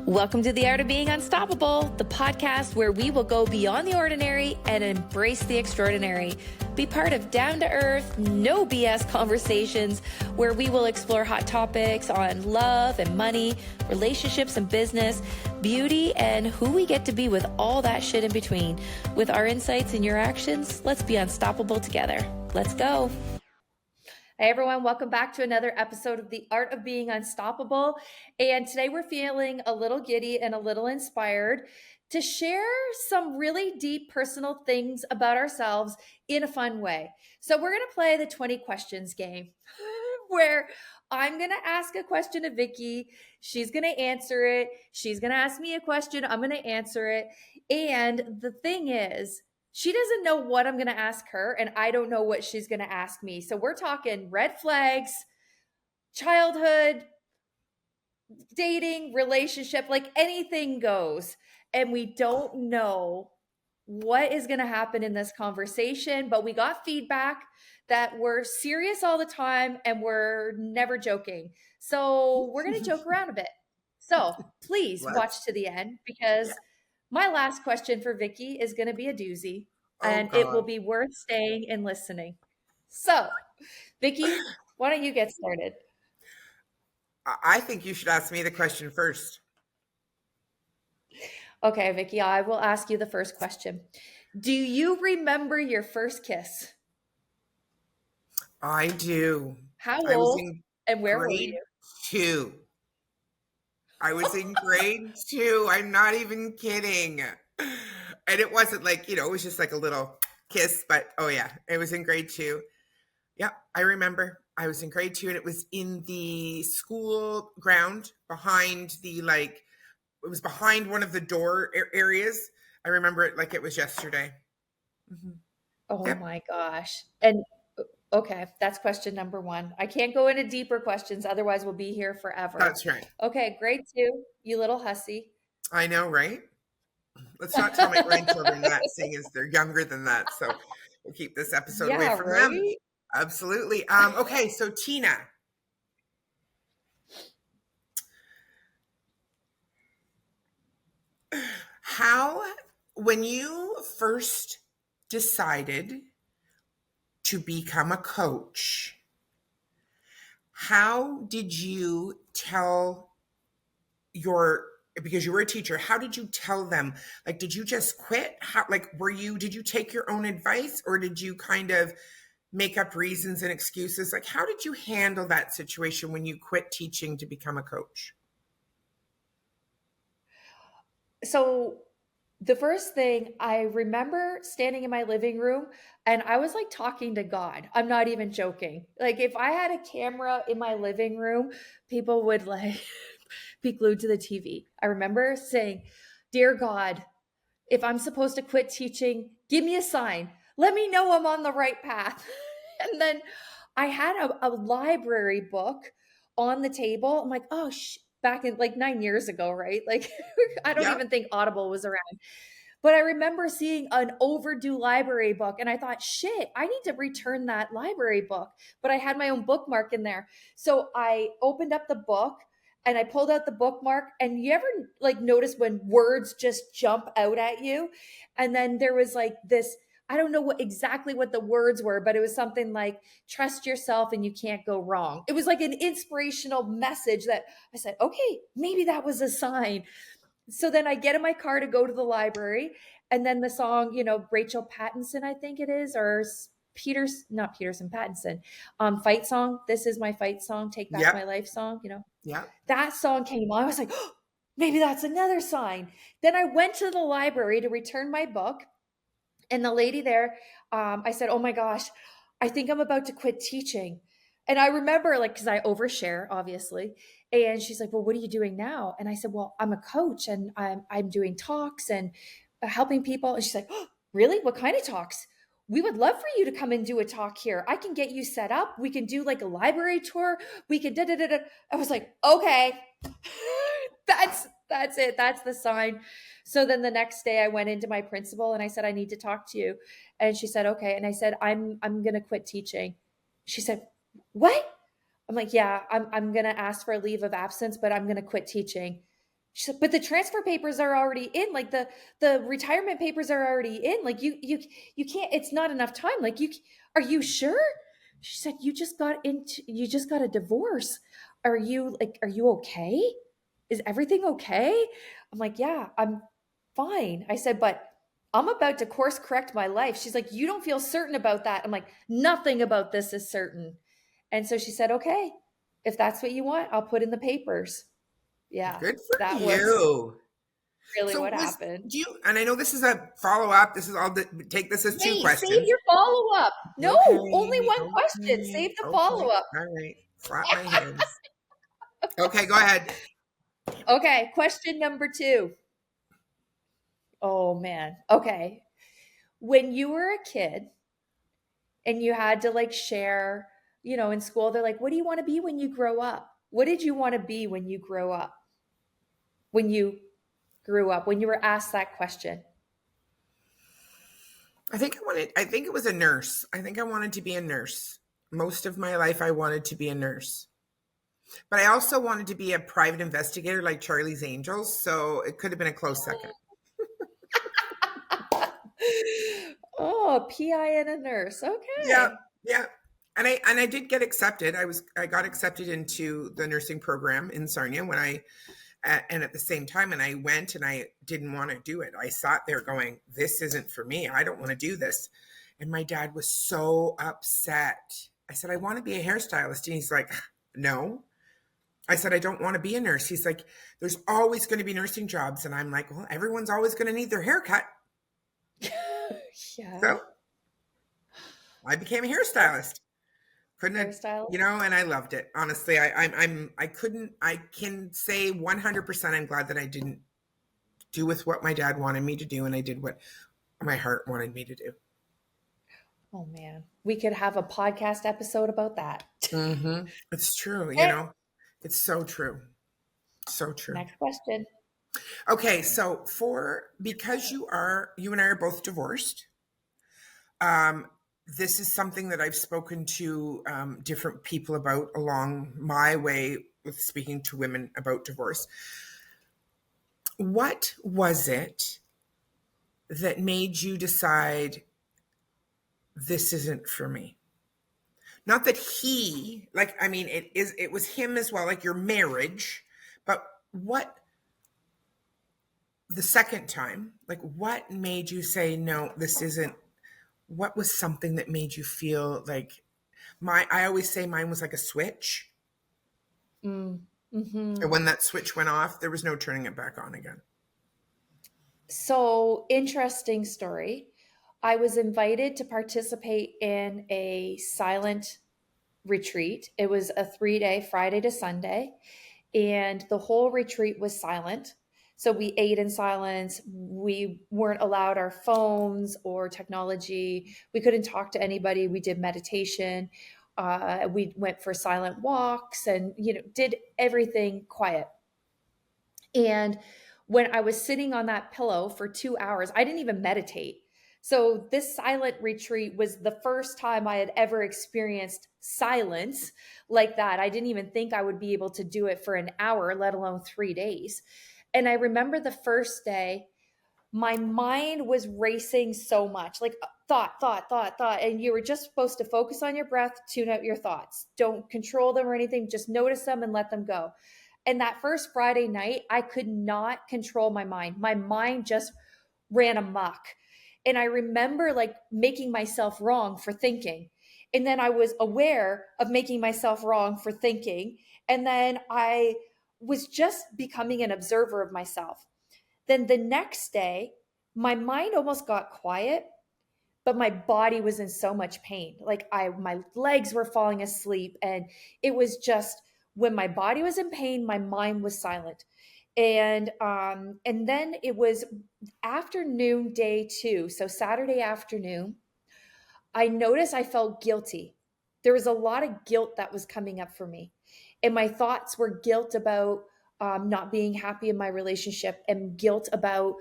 Welcome to The Art of Being Unstoppable, the podcast where we will go beyond the ordinary and embrace the extraordinary. Be part of down-to-earth, no BS conversations where we will explore hot topics on love and money, relationships and business, beauty, and who we get to be with all that shit in between. With our insights and your actions, let's be unstoppable together. Let's go. Hey everyone, welcome back to another episode of The Art of Being Unstoppable. And today we're feeling a little giddy and a little inspired to share some really deep personal things about ourselves in a fun way. So we're going to play the 20 questions game where I'm going to ask a question to Vicki. She's going to answer it. She's going to ask me a question. I'm going to answer it. And the thing is, she doesn't know what I'm going to ask her, and I don't know what she's going to ask me. So we're talking red flags, childhood, dating, relationship, like anything goes. And we don't know what is going to happen in this conversation, but we got feedback that we're serious all the time and we're never joking. So we're going to joke around a bit. So please watch to the end because my last question for Vicki is going to be a doozy, and it will be worth staying and listening. So, Vicki, why don't you get started? I think you should ask me the question first. Okay, Vicki, I will ask you the first question. Do you remember your first kiss? I do. How old and where were you? 2. I was in grade 2. I'm not even kidding. And it wasn't like, it was just like a little kiss, but it was in grade 2. Yeah, I remember. I was in grade 2 and it was in the school ground behind it was behind one of the door areas. I remember it like it was yesterday. Mm-hmm. Oh my gosh. And okay, that's question number 1. I can't go into deeper questions, otherwise we'll be here forever. That's right. Okay, grade 2, you little hussy. I know, right? Let's not tell my grandchildren that, seeing as they're younger than that. So we'll keep this episode away from them. Absolutely. Okay, so Tina. When you first decided to become a coach, how did you tell because you were a teacher, how did you tell them? Like, did you just quit? Did you take your own advice, or did you kind of make up reasons and excuses? Like, how did you handle that situation when you quit teaching to become a coach? So the first thing, I remember standing in my living room and I was like talking to God. I'm not even joking. Like, if I had a camera in my living room, people would like be glued to the TV. I remember saying, "Dear God, if I'm supposed to quit teaching, give me a sign. Let me know I'm on the right path." And then I had a library book on the table. I'm like, oh, back in like 9 years ago, right? Like, I don't even think Audible was around. But I remember seeing an overdue library book and I thought, shit, I need to return that library book. But I had my own bookmark in there. So I opened up the book and I pulled out the bookmark. And you ever like notice when words just jump out at you? And then there was like this, I don't know exactly what the words were, but it was something like, trust yourself and you can't go wrong. It was like an inspirational message that I said, okay, maybe that was a sign. So then I get in my car to go to the library, and then the song, Rachel Pattinson, I think it is, or not Peterson, Pattinson, fight song. This is my fight song. Take back my life song. That song came on. I was like, oh, maybe that's another sign. Then I went to the library to return my book. And the lady there, I said, oh my gosh, I think I'm about to quit teaching. And I remember because I overshare, obviously. And she's like, well, what are you doing now? And I said, well, I'm a coach and I'm doing talks and helping people. And she's like, oh, really? What kind of talks? We would love for you to come and do a talk here. I can get you set up. We can do like a library tour. We can da-da-da-da. I was like, okay, that's it. That's the sign. So then the next day I went into my principal and I said, I need to talk to you. And she said, okay. And I said, I'm going to quit teaching. She said, what? I'm like, yeah, I'm going to ask for a leave of absence, but I'm going to quit teaching. She said, but the transfer papers are already in, like the retirement papers are already in. Like you can't, it's not enough time. Like are you sure? She said, you just got a divorce. Are you okay? Is everything okay? I'm like, yeah, I'm fine. I said, but I'm about to course correct my life. She's like, you don't feel certain about that. I'm like, nothing about this is certain. And so she said, okay, if that's what you want, I'll put in the papers. Yeah, Good for that was you. really So what was happened. do you? And I know this is a follow up. This is all. Take this as two Wait, save questions. your follow up. No, only Okay, one question. okay, Save the follow okay. up. All right. Slap my hands. Okay, go ahead. Okay, question number 2. Oh man. Okay. When you were a kid and you had to like share, in school, they're like, what do you want to be when you grow up? What did you want to be when you grow up? When you grew up, when you were asked that question? I think it was a nurse. I think I wanted to be a nurse. Most of my life, I wanted to be a nurse. But I also wanted to be a private investigator like Charlie's Angels. So it could have been a close second. Oh, PI and a nurse. Yeah. Okay. Yeah. And I did get accepted. I got accepted into the nursing program in Sarnia when and at the same time, and I went and I didn't want to do it. I sat there going, this isn't for me. I don't want to do this. And my dad was so upset. I said, I want to be a hairstylist. And he's like, no. I said, I don't want to be a nurse. He's like, there's always going to be nursing jobs. And I'm like, well, everyone's always going to need their haircut. Yeah. So I became a hairstylist. Couldn't have, Hairstyle. and I loved it. Honestly, I can say 100% I'm glad that I didn't do with what my dad wanted me to do, and I did what my heart wanted me to do. Oh man, we could have a podcast episode about that. Mm-hmm. It's true, Okay. it's so true, so true. Next question. Okay, so because you and I are both divorced, this is something that I've spoken to different people about along my way with speaking to women about divorce. What was it that made you decide this isn't for me? Not that it was him as well, like your marriage, but what the second time, like what made you say, no, this isn't, what was something that made you feel like I always say mine was like a switch. Mm-hmm. And when that switch went off, there was no turning it back on again. So, interesting story. I was invited to participate in a silent retreat. It was a 3-day, Friday to Sunday, and the whole retreat was silent. So we ate in silence. We weren't allowed our phones or technology. We couldn't talk to anybody. We did meditation. We went for silent walks and, did everything quiet. And when I was sitting on that pillow for 2 hours, I didn't even meditate. So this silent retreat was the first time I had ever experienced silence like that. I didn't even think I would be able to do it for an hour, let alone 3 days. And I remember the first day, my mind was racing so much, like thought. And you were just supposed to focus on your breath, tune out your thoughts. Don't control them or anything. Just notice them and let them go. And that first Friday night, I could not control my mind. My mind just ran amok. And I remember like making myself wrong for thinking. And then I was aware of making myself wrong for thinking. And then I was just becoming an observer of myself. Then the next day, my mind almost got quiet, but my body was in so much pain. Like my legs were falling asleep, and it was just when my body was in pain, my mind was silent. And then it was afternoon day 2, so Saturday afternoon. I noticed I felt guilty. There was a lot of guilt that was coming up for me, and my thoughts were guilt about not being happy in my relationship, and guilt about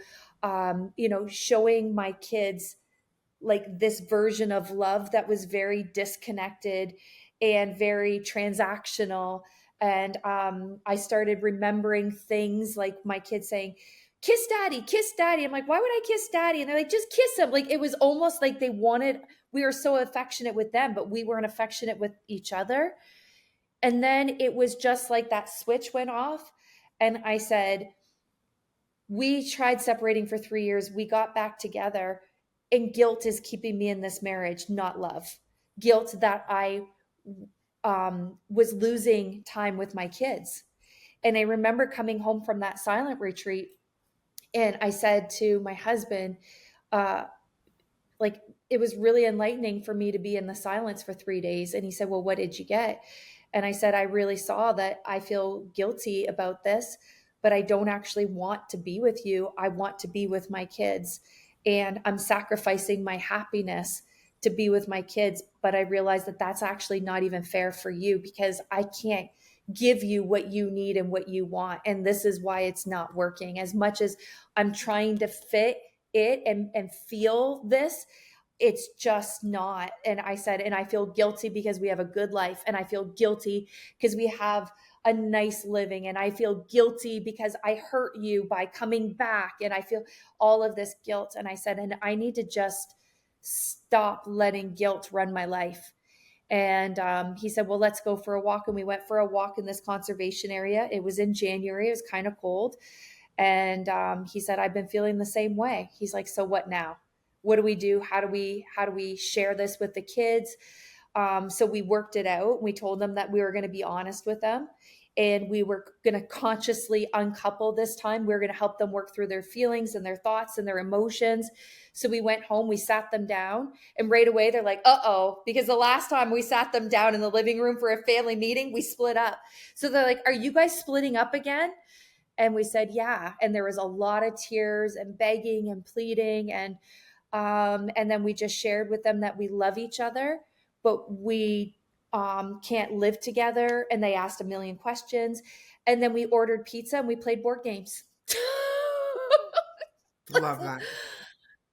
showing my kids like this version of love that was very disconnected and very transactional. And I started remembering things like my kids saying, kiss daddy, kiss daddy. I'm like, why would I kiss daddy? And they're like, just kiss him. Like, it was almost like they wanted, we were so affectionate with them, but we weren't affectionate with each other. And then it was just like that switch went off. And I said, we tried separating for 3 years. We got back together, and guilt is keeping me in this marriage, not love. Guilt that I was losing time with my kids. And I remember coming home from that silent retreat, and I said to my husband, uh, like, it was really enlightening for me to be in the silence for 3 days. And he said, well, what did you get? And I said, I really saw that I feel guilty about this, but I don't actually want to be with you. I want to be with my kids. And I'm sacrificing my happiness to be with my kids. But I realized that that's actually not even fair for you, because I can't give you what you need and what you want. And this is why it's not working. As much as I'm trying to fit it and feel this, it's just not. And I said, and I feel guilty because we have a good life, and I feel guilty because we have a nice living, and I feel guilty because I hurt you by coming back, and I feel all of this guilt. And I said, and I need to just stop letting guilt run my life. And he said, well, let's go for a walk. And we went for a walk in this conservation area. It was in January. It was kind of cold. And he said, I've been feeling the same way. He's like, so what now? What do we do? How do we share this with the kids? So we worked it out. We told them that we were going to be honest with them, and we were going to consciously uncouple this time. We were going to help them work through their feelings and their thoughts and their emotions. So we went home, we sat them down, and right away they're like, uh-oh, because the last time we sat them down in the living room for a family meeting, we split up. So they're like, are you guys splitting up again? And we said, yeah. And there was a lot of tears and begging and pleading. And then we just shared with them that we love each other, but we can't live together. And they asked a million questions. And then we ordered pizza and we played board games. Love that.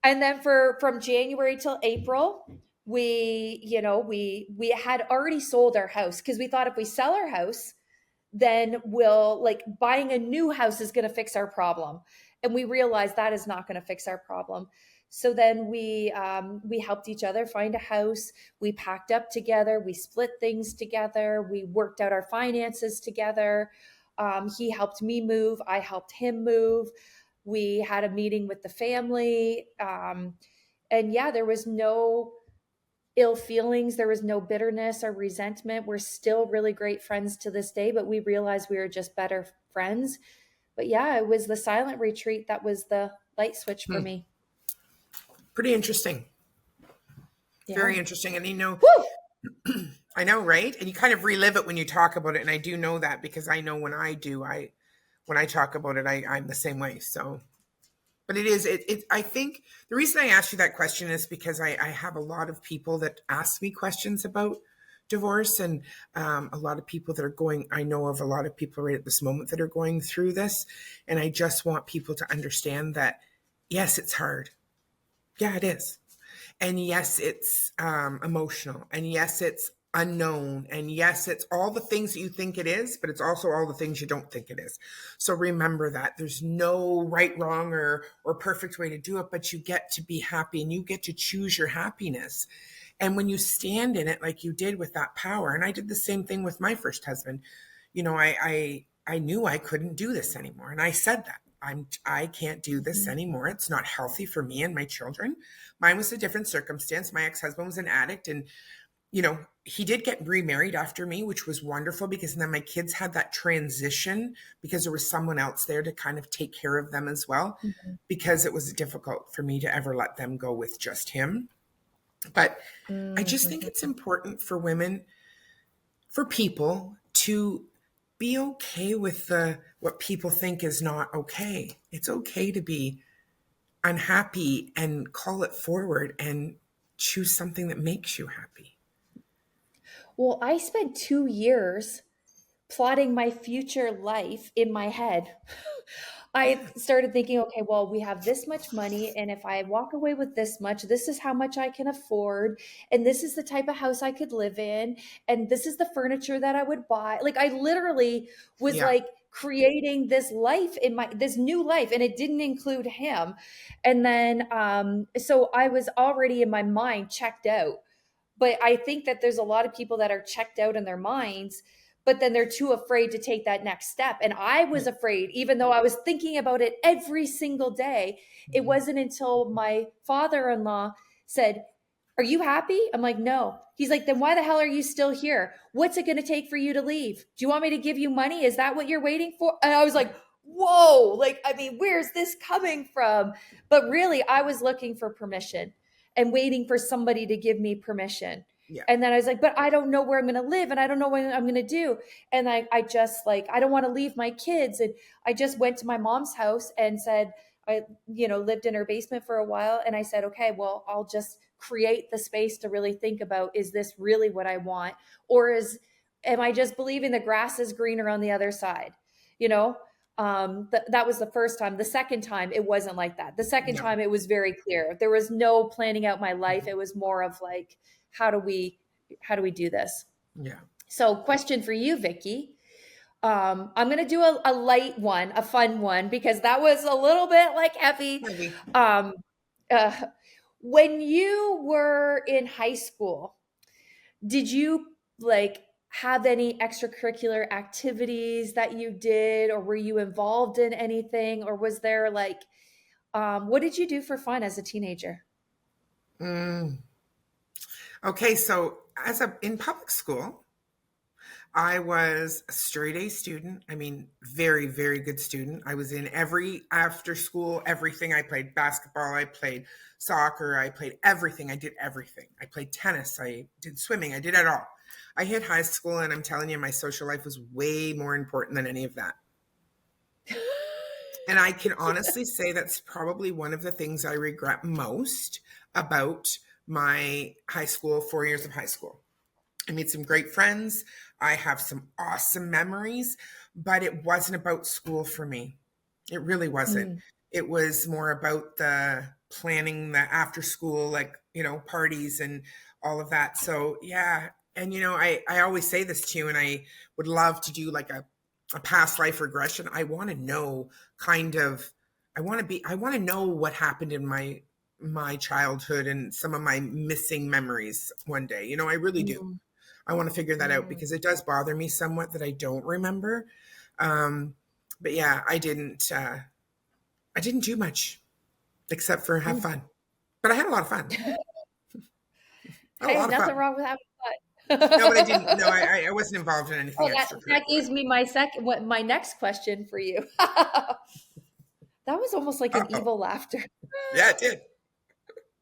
And then from January till April, we had already sold our house, because we thought if we sell our house, then we'll, like, buying a new house is going to fix our problem. And we realized that is not going to fix our problem. So then we helped each other find a house. We packed up together. We split things together. We worked out our finances together. He helped me move. I helped him move. We had a meeting with the family. And yeah, there was no ill feelings. There was no bitterness or resentment. We're still really great friends to this day, but we realized we were just better friends. But yeah, it was the silent retreat that was the light switch for me. Pretty interesting. Yeah. Very interesting. And Woo! I know, right? And you kind of relive it when you talk about it. And I do know that, because I know when I talk about it, I'm the same way. So, but I think the reason I asked you that question is because I have a lot of people that ask me questions about divorce, and a lot of people that are going, I know of a lot of people right at this moment that are going through this. And I just want people to understand that, yes, it's hard. Yeah, it is. And yes, it's emotional. And yes, it's unknown. And yes, it's all the things that you think it is, but it's also all the things you don't think it is. So remember that there's no right, wrong, or perfect way to do it, but you get to be happy, and you get to choose your happiness. And when you stand in it, like you did with that power, and I did the same thing with my first husband, I knew I couldn't do this anymore. And I said that. I can't do this anymore. It's not healthy for me and my children. Mine was a different circumstance. My ex-husband was an addict, and he did get remarried after me, which was wonderful, because then my kids had that transition, because there was someone else there to kind of take care of them as well, because it was difficult for me to ever let them go with just him. But I just think it's important for women, for people to be okay with what people think is not okay. It's okay to be unhappy and call it forward and choose something that makes you happy. Well, I spent 2 years plotting my future life in my head. I started thinking, okay, well, we have this much money, and if I walk away with this much, this is how much I can afford, and this is the type of house I could live in, and this is the furniture that I would buy. Like I literally was Yeah. like creating this life in my this new life, and it didn't include him. And then so I was already in my mind checked out. But I think that there's a lot of people that are checked out in their minds, but then they're too afraid to take that next step. And I was afraid, even though I was thinking about it every single day. It Mhm. wasn't until my father in law said, "Are you happy?" I'm like, "No." He's like, "Then why the hell are you still here? What's it going to take for you to leave? Do you want me to give you money? Is that what you're waiting for?" And I was like, whoa, like, I mean, where's this coming from? But really, I was looking for permission and waiting for somebody to give me permission. Yeah. And then I was like, but I don't know where I'm going to live and I don't know what I'm going to do. And I just like, I don't want to leave my kids. And I just went to my mom's house and said, I, lived in her basement for a while. And I said, okay, well, I'll just create the space to really think about, is this really what I want? Or am I just believing the grass is greener on the other side? You know, that was the first time. The second time it wasn't like that. The second No. time it was very clear. There was no planning out my life. It was more of like, how do we do this? Yeah. So question for you, Vicki. I'm gonna do a light one, a fun one, because that was a little bit like heavy. Heavy. um, uh, when you were in high school, did you like have any extracurricular activities that you did, or were you involved in anything, or was there like what did you do for fun as a teenager? Mm. Okay, so in public school, I was a straight A student. I mean, very, very good student. I was in every after school, everything. I played basketball, I played soccer, I played everything. I did everything. I played tennis, I did swimming, I did it all. I hit high school, and I'm telling you, my social life was way more important than any of that. And I can honestly say that's probably one of the things I regret most about my high school, 4 years of high school. I made some great friends. I have some awesome memories, but it wasn't about school for me. It really wasn't. Mm, It was more about the planning the after school, like, parties and all of that. So, yeah. And, I always say this to you, and I would love to do like a past life regression. I want to know kind of, I want to know what happened in my childhood and some of my missing memories one day. I really do. mm, I want to figure that out mm, because it does bother me somewhat that I don't remember. Um, but yeah, I didn't do much except for have mm. fun. But I had a lot of fun. I had a Hey, lot of nothing fun. wrong with having No, but I didn't. No, fun. I wasn't involved in anything Oh, that extracurricular. gives me my next question for you. That was almost like Uh an oh. evil laughter. Yeah, it did.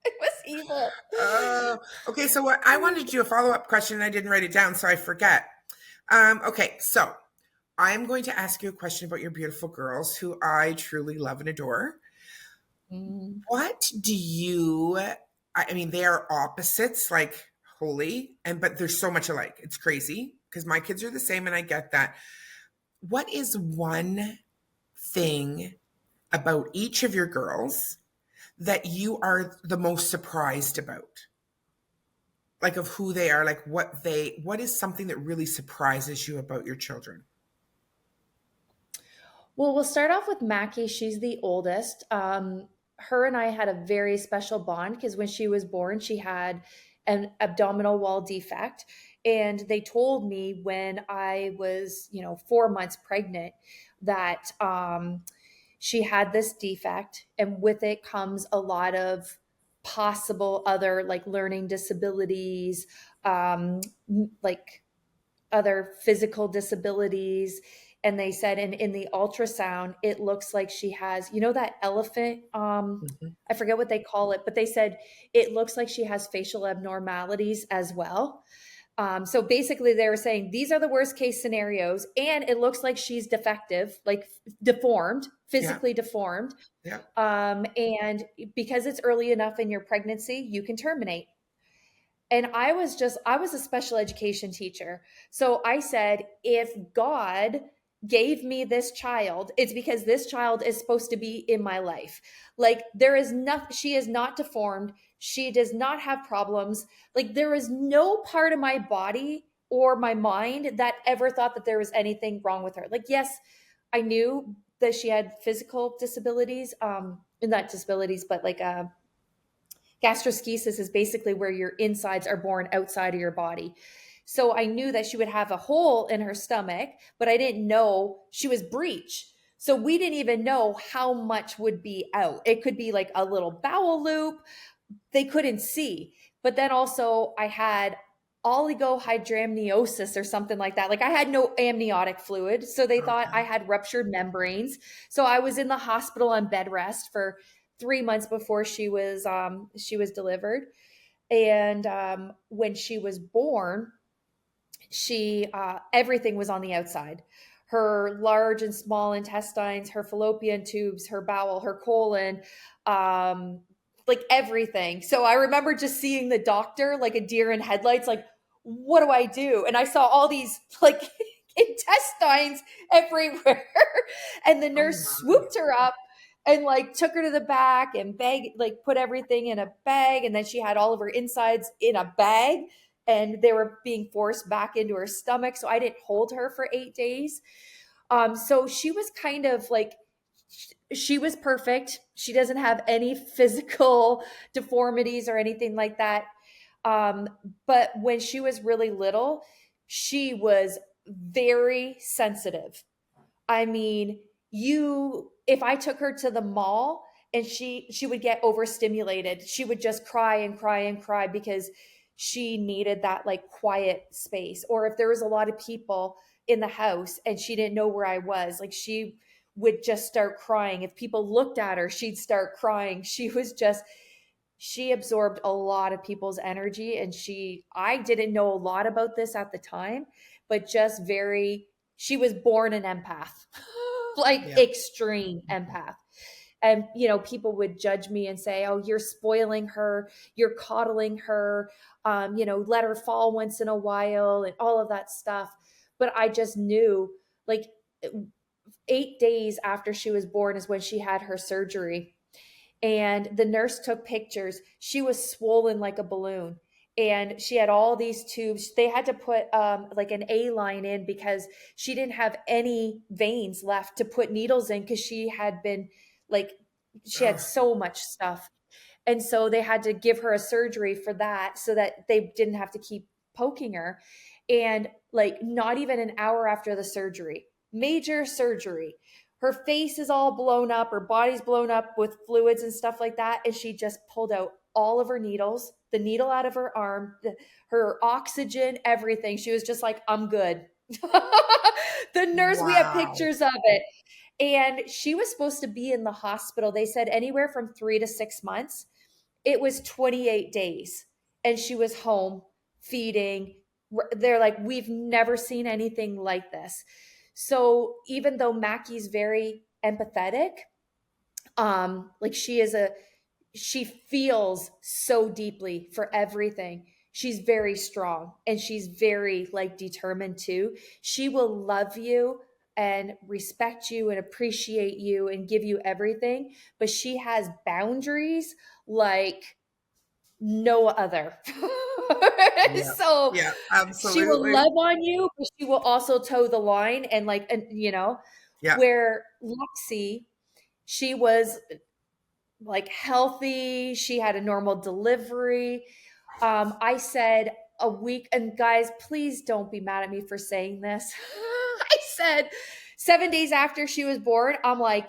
It was evil. Okay, so what I wanted to do a follow up question, and I didn't write it down, so I forget. Okay, so I'm going to ask you a question about your beautiful girls, who I truly love and adore. Mm, What do you? I mean, they are opposites, like holy, but they're so much alike. It's crazy because my kids are the same, and I get that. What is one thing about each of your girls that you are the most surprised about? Like of who they are, like what is something that really surprises you about your children? Well, we'll start off with Mackie. She's the oldest. Her and I had a very special bond because when she was born, she had an abdominal wall defect. And they told me when I was, 4 months pregnant that she had this defect. And with it comes a lot of possible other like learning disabilities, like other physical disabilities. And they said in the ultrasound it looks like she has, that elephant, Mhm. I forget what they call it, but they said it looks like she has facial abnormalities as well. So basically they were saying these are the worst case scenarios, and it looks like she's defective, like deformed, Yeah, physically deformed. yeah, And because it's early enough in your pregnancy, you can terminate. And I was a special education teacher. So I said, if God gave me this child, it's because this child is supposed to be in my life. Like, there is nothing, she is not deformed. She does not have problems. Like, there is no part of my body or my mind that ever thought that there was anything wrong with her. Like, yes, I knew that she had physical disabilities, not disabilities, but like gastroschisis is basically where your insides are born outside of your body. So I knew that she would have a hole in her stomach, but I didn't know she was breech. So we didn't even know how much would be out. It could be like a little bowel loop. They couldn't see. But then also I had oligohydramniosis or something like that. Like, I had no amniotic fluid. So they thought I Okay. had ruptured membranes. So I was in the hospital on bed rest for 3 months before she was delivered. And when she was born, she everything was on the outside. Her large and small intestines, her fallopian tubes, her bowel, her colon, um like everything. So I remember just seeing the doctor like a deer in headlights, like, what do I do? And I saw all these like intestines everywhere. And the Oh nurse my. swooped her up and like took her to the back and like put everything in a bag, and then she had all of her insides in a bag, and they were being forced back into her stomach. So I didn't hold her for 8 days. So she was kind of like, she was perfect. She doesn't have any physical deformities or anything like that. Um, but when she was really little, she was very sensitive. I mean, you if I took her to the mall and she would get overstimulated. She would just cry and cry and cry because she needed that like quiet space. Or if there was a lot of people in the house and she didn't know where I was, like, she would just start crying. If people looked at her, she'd start crying. She absorbed a lot of people's energy, and I didn't know a lot about this at the time, but just very, she was born an empath. Like, Yeah. extreme empath. And people would judge me and say, oh, you're spoiling her, you're coddling her, let her fall once in a while and all of that stuff. But I just knew, like, 8 days after she was born is when she had her surgery, and the nurse took pictures. She was swollen like a balloon, and she had all these tubes. They had to put like an A line in because she didn't have any veins left to put needles in, because she had been like, she had Ugh. so much stuff. And so they had to give her a surgery for that so that they didn't have to keep poking her. And like, not even an hour after the surgery, major surgery, her face is all blown up, her body's blown up with fluids and stuff like that. And she just pulled out all of her needles, the needle out of her arm, her oxygen, everything. She was just like, I'm good. The nurse, we have Wow. pictures of it. And she was supposed to be in the hospital. They said anywhere from 3 to 6 months. It was 28 days, and she was home feeding. They're like, we've never seen anything like this. So even though Mackie's very empathetic, like, she feels so deeply for everything. She's very strong, and she's very like determined too. She will love you and respect you and appreciate you and give you everything, but she has boundaries like no other. Yeah. So Yeah, she will absolutely. love on you, but she will also toe the line, and like, and Yeah. where Lexi, she was like healthy. She had a normal delivery. I said a week, and guys, please don't be mad at me for saying this. I said 7 days after she was born, I'm like,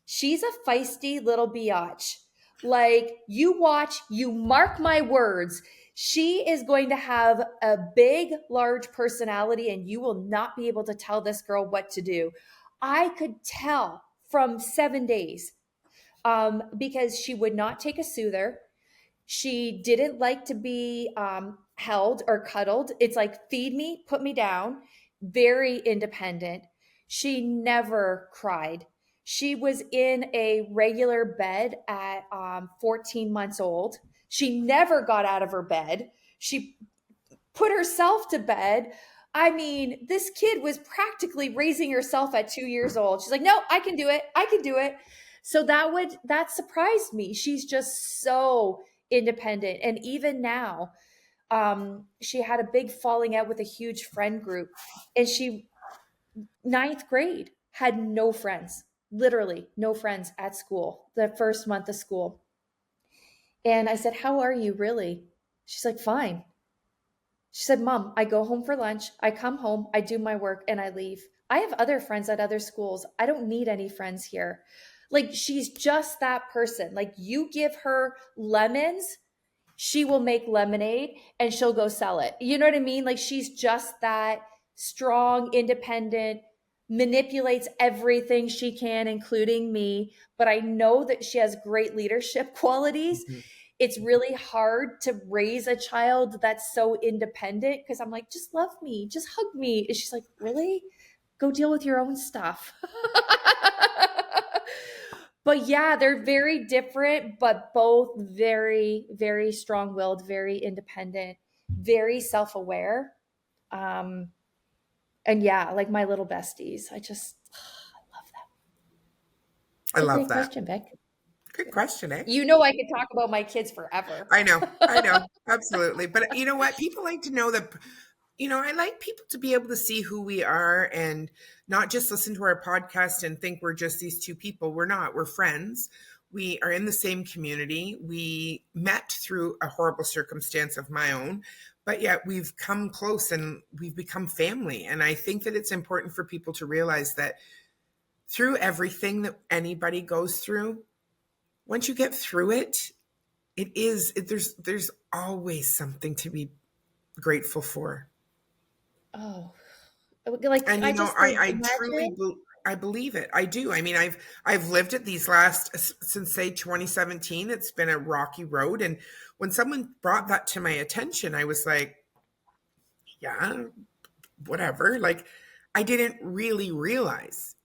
she's a feisty little biatch. Like, you mark my words. She is going to have a big, large personality, and you will not be able to tell this girl what to do. I could tell from 7 days, because she would not take a soother. She didn't like to be held or cuddled. It's like, feed me, put me down. Very independent. She never cried. She was in a regular bed at 14 months old. She never got out of her bed. She put herself to bed. I mean, this kid was practically raising herself at 2 years old. She's like, no, I can do it. I can do it. So that surprised me. She's just so independent. And even now, she had a big falling out with a huge friend group. And she, ninth grade, had no friends, literally no friends at school, the first month of school. And I said, how are you really? She's like, fine. She said, Mom, I go home for lunch, I come home, I do my work, and I leave. I have other friends at other schools. I don't need any friends here. Like, she's just that person. Like, you give her lemons, she will make lemonade and she'll go sell it. You know what I mean? Like, she's just that strong, independent, manipulates everything she can, including me. But I know that she has great leadership qualities. Mhm. It's really hard to raise a child that's so independent because I'm like, just love me, just hug me. And she's like, really? Go deal with your own stuff. But yeah, they're very different, but both very, very strong willed, very independent, very self aware. Um, and yeah, like my little besties. I love that. I It's a love great that. question, Vic. Good question, eh? You know, I could talk about my kids forever. I know, absolutely. But you know what? People like to know that, I like people to be able to see who we are and not just listen to our podcast and think we're just these two people. We're not. We're friends. We are in the same community. We met through a horrible circumstance of my own, but yet we've come close and we've become family. And I think that it's important for people to realize that through everything that anybody goes through, once you get through it, there's always something to be grateful for. Oh, like And I just think, I truly imagine. I believe it. I do. I mean, I've lived it these last since say 2017. It's been a rocky road, and when someone brought that to my attention, I was like, yeah, whatever. Like, I didn't really realize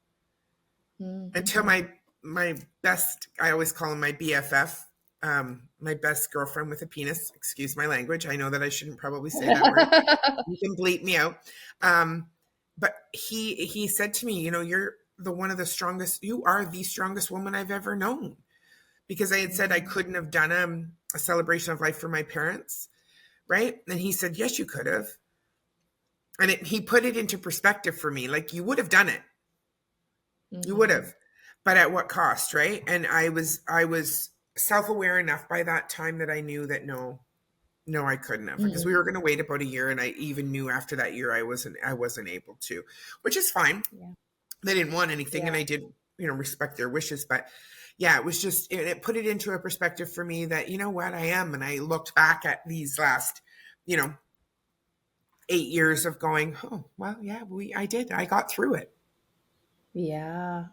until Mm-hmm. my best, I always call him my BFF, my best girlfriend with a penis. Excuse my language. I know that I shouldn't probably say that word. You can bleep me out. Um, but he said to me, you're the one of the strongest. You are the strongest woman I've ever known. Because I had said I Mm, couldn't have done a celebration of life for my parents, right? And he said, yes, you could have. And he put it into perspective for me. Like, you would have done it. You would mhm, have, but at what cost, right? And I was self-aware enough by that time that I knew that no, I couldn't have, because mm, we were going to wait about a year, and I even knew after that year I wasn't able to, which is fine. yeah, They didn't want anything, yeah. and I did, respect their wishes, but yeah, it was just it put it into a perspective for me that you know what I am, and I looked back at these last, you know, 8 years of going, oh well, yeah, I got through it. Yeah.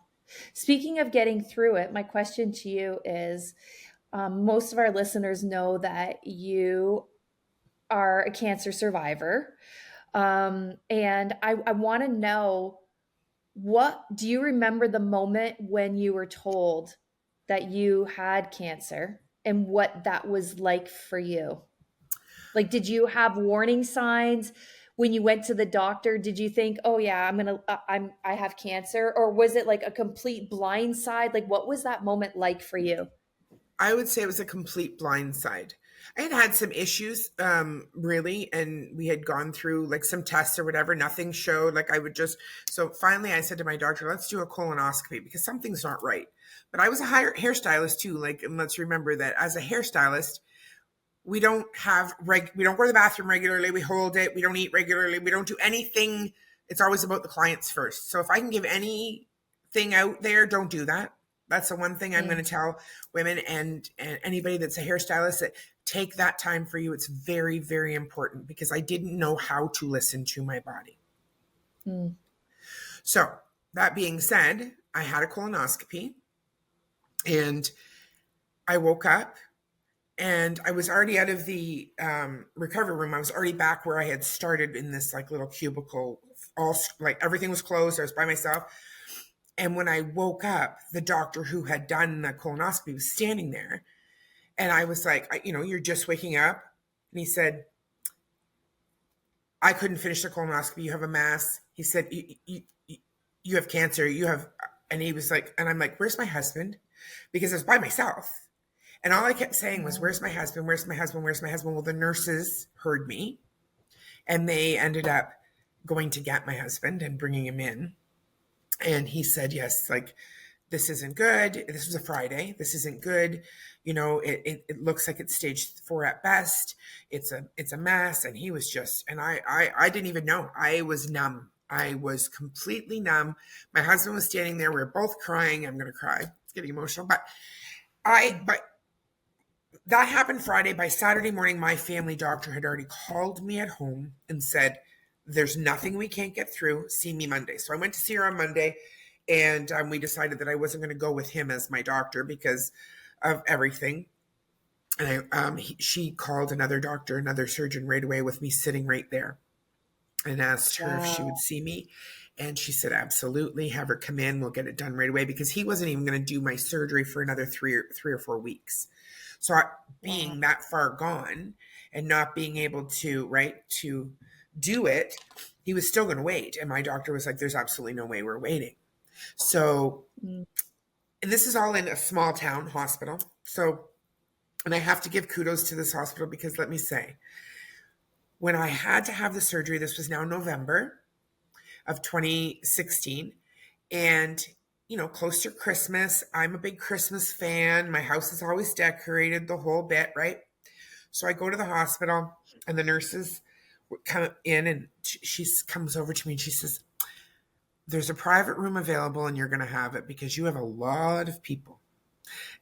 Speaking of getting through it, my question to you is, most of our listeners know that you are a cancer survivor. And I want to know, what do you remember the moment when you were told that you had cancer and what that was like for you? Like, did you have warning signs when you went to the doctor? Did you think, "Oh yeah, I have cancer," or was it like a complete blind side? Like, what was that moment like for you? I would say it was a complete blindside. I had some issues, really, and we had gone through like some tests or whatever. Nothing showed. Like, I would just. So finally, I said to my doctor, "Let's do a colonoscopy because something's not right." But I was a hairstylist too. Like, and let's remember that as a hairstylist, we don't we don't go to the bathroom regularly. We hold it. We don't eat regularly. We don't do anything. It's always about the clients first. So if I can give anything out there, don't do that. That's the one thing I'm going Mm, to tell women and anybody that's a hairstylist, that take that time for you. It's very, very important, because I didn't know how to listen to my body. mm, So that being said, I had a colonoscopy, and I woke up, and I was already out of the recovery room. I was already back where I had started, in this like little cubicle. All like everything was closed. I was by myself. And when I woke up, the doctor who had done the colonoscopy was standing there, and I was like, you're just waking up, and he said, I couldn't finish the colonoscopy. You have a mass. He said, you have cancer. You have, and he was like, and I'm like, where's my husband? Because I was by myself. And all I kept saying was, Mm. where's my husband? Where's my husband? Where's my husband? Well, the nurses heard me and they ended up going to get my husband and bringing him in. And he said, yes, like, this isn't good. This was a Friday. This isn't good. You know, it looks like it's stage 4 at best. It's a mess. And he was just, and I didn't even know. I was numb. I was completely numb. My husband was standing there. We were both crying. I'm going to cry. It's getting emotional, but that happened Friday. By Saturday morning, my family doctor had already called me at home and said, there's nothing we can't get through. See me Monday. So I went to see her on Monday, and we decided that I wasn't going to go with him as my doctor because of everything. And she called another doctor, another surgeon right away with me sitting right there, and asked her if she would Wow. see me. And she said, absolutely, have her come in. We'll get it done right away, because he wasn't even going to do my surgery for another 3 or 4 weeks. So Wow. being that far gone and not being able to, right, to do it, he was still going to wait. And my doctor was like, there's absolutely no way we're waiting. So, Mm. and this is all in a small town hospital. So, and I have to give kudos to this hospital, because let me say, when I had to have the surgery, this was now November of 2016, and close to Christmas. I'm a big Christmas fan. My house is always decorated, the whole bit, right? So I go to the hospital, and the nurses come in, and she comes over to me and she says, there's a private room available, and you're going to have it because you have a lot of people,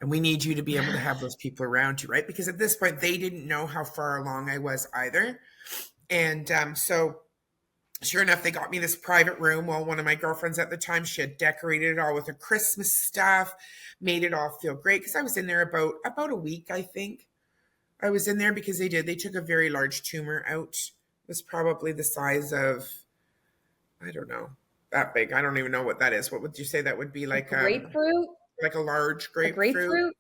and we need you to be able to have those people around you, right? Because at this point, they didn't know how far along I was either. And so sure enough, they got me this private room. Well, one of my girlfriends at the time, she had decorated it all with the Christmas stuff, made it all feel great, because I was in there about a week, I think. I was in there because they took a very large tumor out. It was probably the size of, I don't know, that big. I don't even know what that is. What would you say that would be? A grapefruit? Like a large A grapefruit? grapefruit?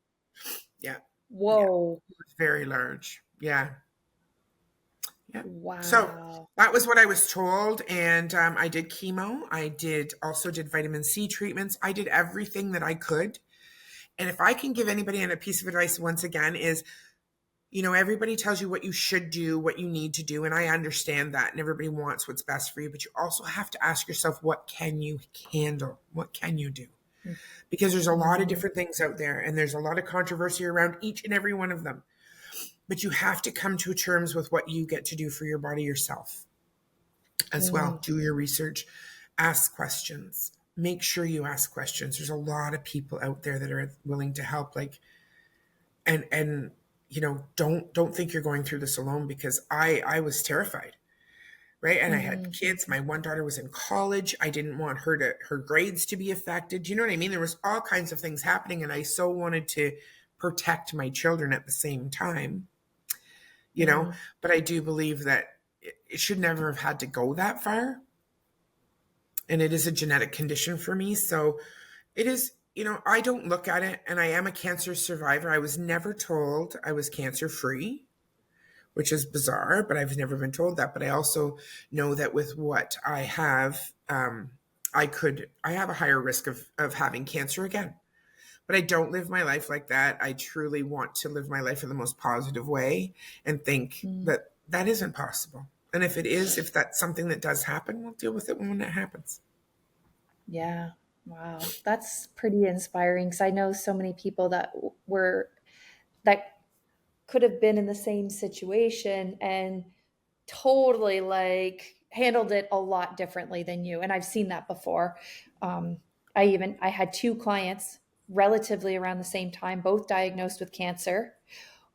Yeah. Yeah. Whoa. It was very large. Yeah. Yeah. So Wow. that was what I was told, and I did chemo. I did vitamin C treatments. I did everything that I could. And if I can give anybody a piece of advice once again is, everybody tells you what you should do, what you need to do, and I understand that, and everybody wants what's best for you. But you also have to ask yourself, what can you handle? What can you do? Because there's a lot of Mm-hmm. different things out there, and there's a lot of controversy around each and every one of them. But you have to come to terms with what you get to do for your body yourself as well. Mm. Do your research, ask questions. Make sure you ask questions. There's a lot of people out there that are willing to help. Like, and don't think you're going through this alone, because I was terrified, right? And I had Mm-hmm. kids. My one daughter was in college. I didn't want her grades to be affected. Do you know what I mean? There was all kinds of things happening, and I so wanted to protect my children at the same time, you know. Mm. But I do believe that it should never have had to go that far, and it is a genetic condition for me. So it is, I don't look at it, and I am a cancer survivor. I was never told I was cancer free, which is bizarre, but I've never been told that. But I also know that with what I have, I have a higher risk of having cancer again. But I don't live my life like that. I truly want to live my life in the most positive way and think Mm. that that isn't possible. And if it is, if that's something that does happen, we'll deal with it when it happens. Yeah. Wow. That's pretty inspiring, because I know so many people that that could have been in the same situation and totally like handled it a lot differently than you. And I've seen that before. Um, I had two clients relatively around the same time, both diagnosed with cancer.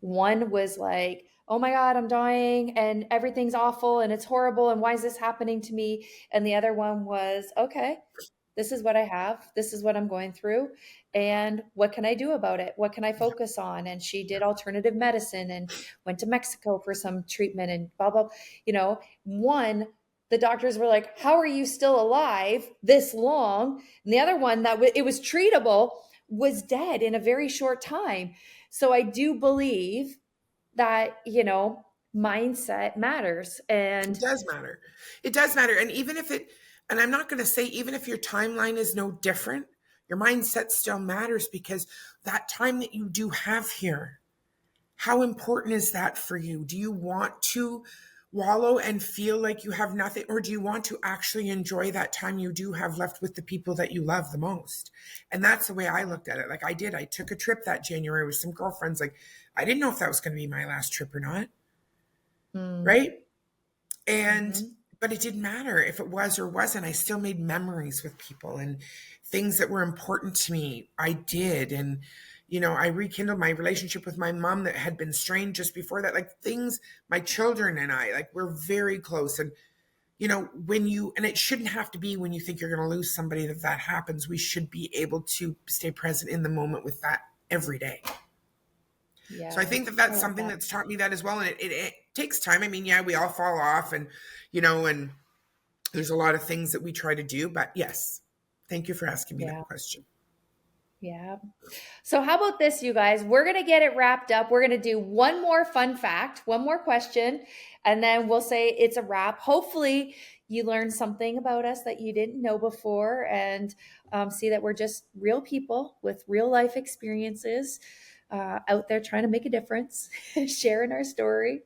One was like, oh my God, I'm dying and everything's awful and it's horrible. And why is this happening to me? And the other one was, okay, this is what I have. This is what I'm going through. And what can I do about it? What can I Yeah, focus on? And she yeah, did alternative medicine and went to Mexico for some treatment and blah, blah. One, the doctors were like, how are you still alive this long? And the other one, it was treatable, was dead in a very short time. So I do believe that, mindset matters. It And does matter. It does matter. And even if it, and I'm not going to say, even if your timeline is no different, your mindset still matters, because that time that you do have here, how important is that for you? Do you want to wallow and feel like you have nothing, or do you want to actually enjoy that time you do have left with the people that you love the most? And that's the way I looked at it. Like I did, I took a trip that January with some girlfriends. Like I didn't know if that was going to be my last trip or not, mm, right? And mhm. but it didn't matter if it was or wasn't. I still made memories with people, and things that were important to me I did. And I rekindled my relationship with my mom that had been strained just before that. Like things, my children and I, like, we're very close. And when you, and it shouldn't have to be when you think you're going to lose somebody that happens. We should be able to stay present in the moment with that every day. So I Yeah, think that I that's love something that. that's taught me that as well. And it takes time. I mean, yeah, we all fall off, and there's a lot of things that we try to do. But yes, thank you for asking me that Yeah, question. yeah. So, how about this, you guys? We're going to get it wrapped up. We're going to do one more fun fact, one more question, and then we'll say it's a wrap. Hopefully, you learned something about us that you didn't know before, and see that we're just real people with real life experiences out there trying to make a difference, sharing our story.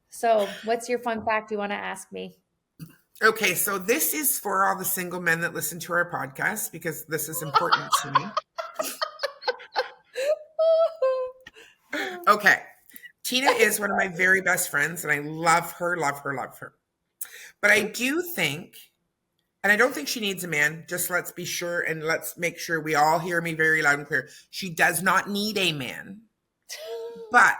So, what's your fun fact you want to ask me? Okay, so this is for all the single men that listen to our podcast, because this is important to me. Okay. Tina is one of my very best friends, and I love her, love her, love her. But I do think, and I don't think she needs a man, just let's be sure, and let's make sure we all hear me very loud and clear. She does not need a man. But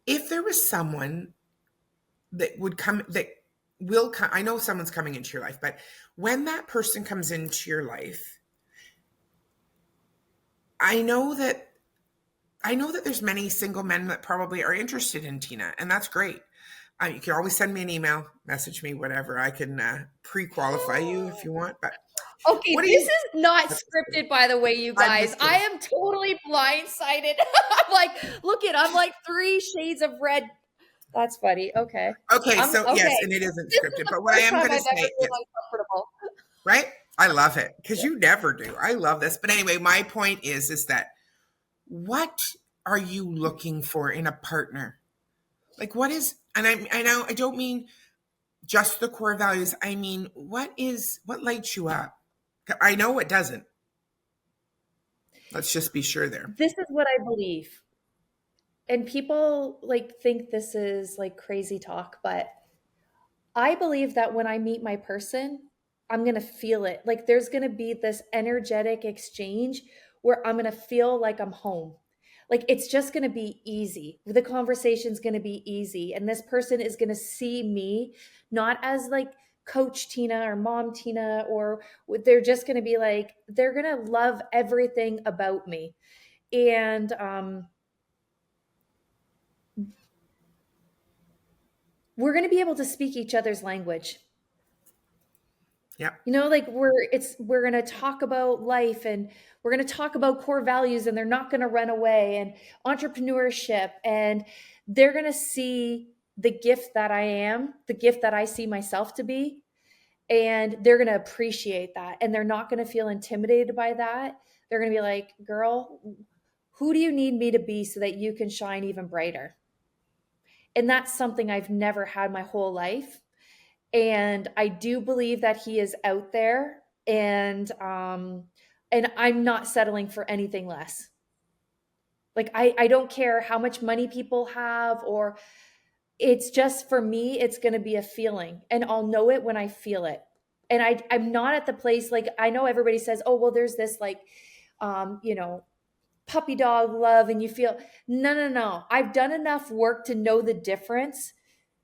if there was someone that would come, that will come, I know someone's coming into your life, but when that person comes into your life, I know that there's many single men that probably are interested in Tina, and that's great. You can always send me an email, message me, whatever. I can pre-qualify you if you want. But what Okay, do this you? is not scripted, by the way, you I'm guys. just I kidding. am totally blindsided. I'm like, look it, I'm like three shades of red. That's funny. Okay. Okay, I'm so yes, okay. and it isn't This is scripted. the But what I first am time going to I've ever say been is, uncomfortable. right? I love it, because you never do. I love this. But anyway, my point is that what are you looking for in a partner? Like, what is? And I know I don't mean just the core values. I mean, what lights you up? I know it doesn't. Let's just be sure there. This is what I believe. And people like think this is like crazy talk, but I believe that when I meet my person, I'm going to feel it. Like there's going to be this energetic exchange where I'm going to feel like I'm home. Like it's just going to be easy. The conversation's going to be easy. And this person is going to see me not as like Coach Tina or Mom Tina, or they're just going to be like, they're going to love everything about me. And we're going to be able to speak each other's language. Yep. Like we're going to talk about life, and we're going to talk about core values, and they're not going to run away, and entrepreneurship, and they're going to see the gift that I am, the gift that I see myself to be, and they're going to appreciate that, and they're not going to feel intimidated by that. They're going to be like, "Girl, who do you need me to be so that you can shine even brighter?" And that's something I've never had my whole life, and I do believe that he is out there, and I'm not settling for anything less. Like I don't care how much money people have, or it's just for me it's going to be a feeling, and I'll know it when I feel it. And I'm not at the place, like I know everybody says, "Oh, well there's this like you know, puppy dog love," and you feel, no, no, no. I've done enough work to know the difference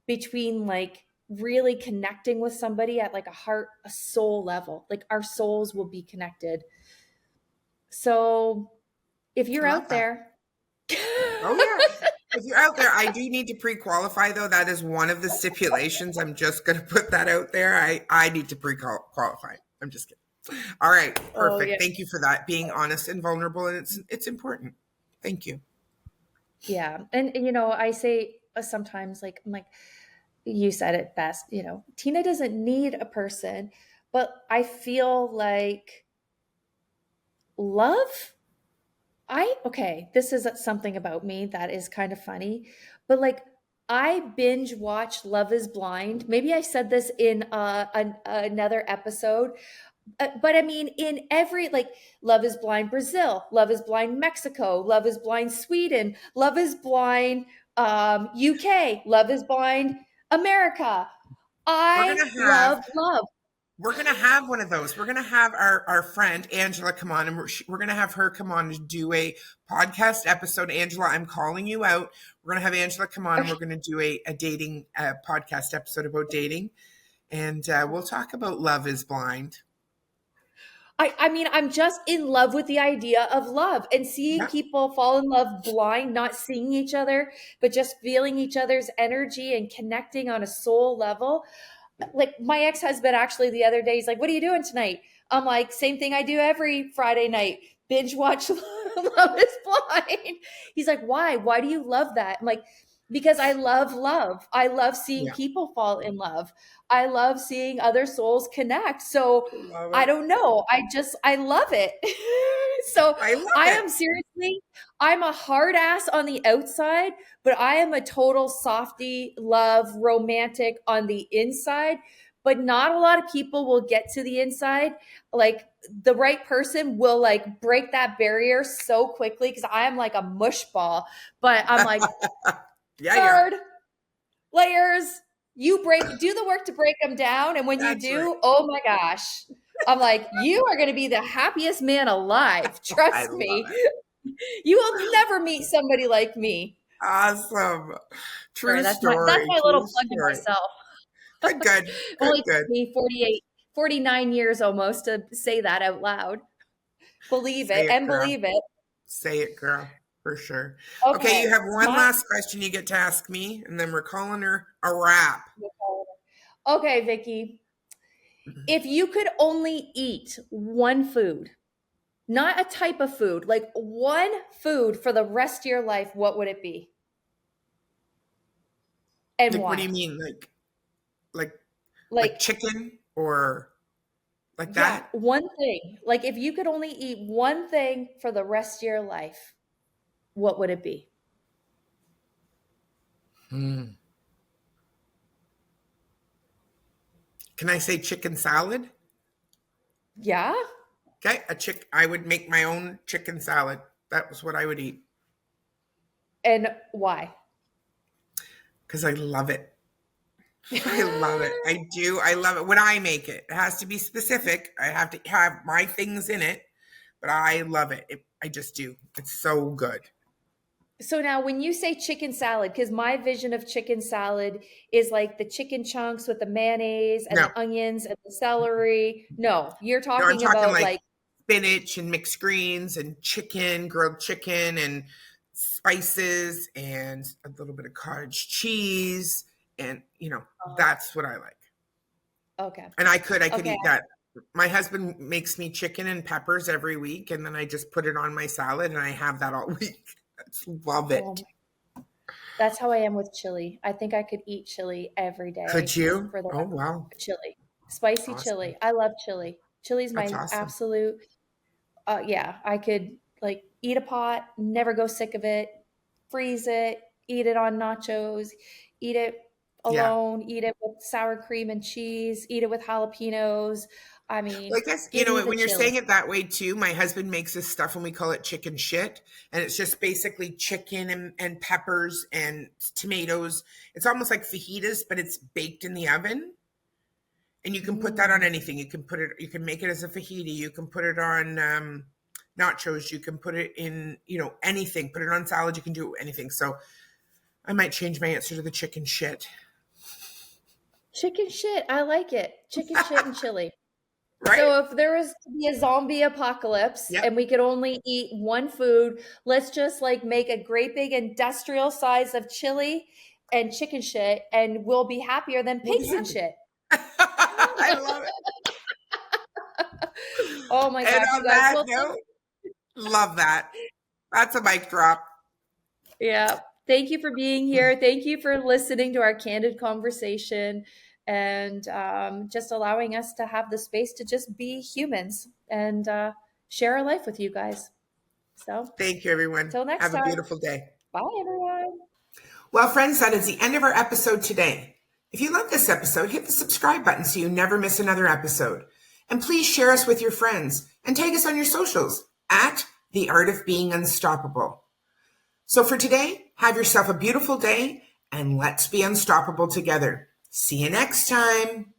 between like really connecting with somebody at like a heart, a soul level. Like our souls will be connected. So if I you're love out that. there, Oh yeah. If you're out there, I do need to pre-qualify though. That is one of the stipulations. I'm just going to put that out there. I need to pre-qualify. I'm just kidding. All right, oh perfect. yeah. Thank you for that. Being honest and vulnerable, and it's important. Thank you. Yeah. And you know, I say sometimes like I'm like you said it best, you know, Tina doesn't need a person, but I feel like love I okay, this is something about me that is kind of funny, but like I binge watch Love is Blind. Maybe I said this in another episode, but I mean, in every like Love is Blind Brazil, Love is Blind Mexico, Love is Blind Sweden, Love is Blind UK, Love is Blind America. We're I gonna have love love. we're gonna have one of those. We're gonna have our friend Angela come on, and we're gonna have her come on to do a podcast episode. Angela, I'm calling you out. We're gonna have Angela come on, and we're Okay. gonna do a dating podcast episode about dating, and we'll talk about Love Is Blind. I mean, I'm just in love with the idea of love and seeing Yeah. people fall in love blind, not seeing each other, but just feeling each other's energy and connecting on a soul level. Like my ex-husband actually the other day, he's like, "What are you doing tonight?" I'm like, "Same thing I do every Friday night. Binge watch Love is Blind." He's like, "Why? Why do you love that?" I'm like, "Because I love love. I love seeing Yeah. people fall in love. I love seeing other souls connect." So Love I it. don't know. I love it. So I love I it. am seriously, I'm a hard ass on the outside, but I am a total softy, love, romantic on the inside. But not a lot of people will get to the inside. Like the right person will like break that barrier so quickly because I am like a mush ball. But I'm like, Yeah, yeah. hard layers. You do the work to break them down. And when you That's right. do, oh my gosh. I'm like, you are going to be the happiest man alive. I Trust love me. it. You will never meet somebody like me. Awesome. Sorry, True that's story. my True little plug to story. myself. Good, good, good, Only good. took me 48, 49 years almost to say that out loud. Believe Say it it, and girl. believe it. Say it, girl. For sure. Okay, you Okay. have one My last question you get to ask me, and then we're calling her a wrap. Okay, Vicky. If you could only eat one food, not a type of food, like one food for the rest of your life, what would it be? And Like, what do why? you mean? Like, like Like, chicken or like yeah, that? one thing. Like, if you could only eat one thing for the rest of your life, what would it be? Hmm. Can I say chicken salad? Yeah. Okay, I would make my own chicken salad. That was what I would eat And why? because I love it. I love it. I do. I love it when I make it. It has to be specific. I have to have my things in it, but I love it. I just do. It's so good. So now when you say chicken salad, because my vision of chicken salad is like the chicken chunks with the mayonnaise and No, the onions and the celery. No, you're no, I'm talking talking about like like, spinach and mixed greens and chicken, grilled chicken and spices and a little bit of cottage cheese and that's what I like. okay. And I could Okay. eat that. My husband makes me chicken and peppers every week and then I just put it on my salad and I have that all week. I just love Oh it. my, that's how I am with chili. I think I could eat chili every Could day you? for the Oh wow. chili. Spicy Awesome. chili. I love chili. Chili's That's my awesome. absolute yeah, I could like eat a pot, never go sick of it, freeze it, eat it on nachos, eat it Yeah. alone, eat it with sour cream and cheese, eat it with jalapenos. I Well, mean, I guess, give me the when you're chili. saying it that way too, my husband makes this stuff and we call it chicken shit. And it's just basically chicken and peppers and tomatoes. It's almost like fajitas, but it's baked in the oven. And you can put that on Mm. anything. You can make it as a fajita. You can put it on nachos. You can put it in, anything. Put it on salad. You can do anything. So I might change my answer to the chicken shit. Chicken shit, I like it. Chicken shit and chili. Right? So if there was to be a zombie apocalypse Yep. and we could only eat one food, let's just like make a great big industrial size of chili and chicken shit and we'll be happier than We'll be pigs and happy. shit. I love it. Oh my And gosh, you on guys. that Well, note, love that. That's a mic drop. Yeah. Thank you for being here. Thank you for listening to our candid conversation and just allowing us to have the space to just be humans and share our life with you guys. So, Thank you, everyone. till next Have a time. beautiful day. Bye, everyone. Well, friends, that is the end of our episode today. If you love this episode, hit the subscribe button so you never miss another episode. And please share us with your friends and tag us on your socials at The Art of Being Unstoppable. So for today, have yourself a beautiful day and let's be unstoppable together. See you next time.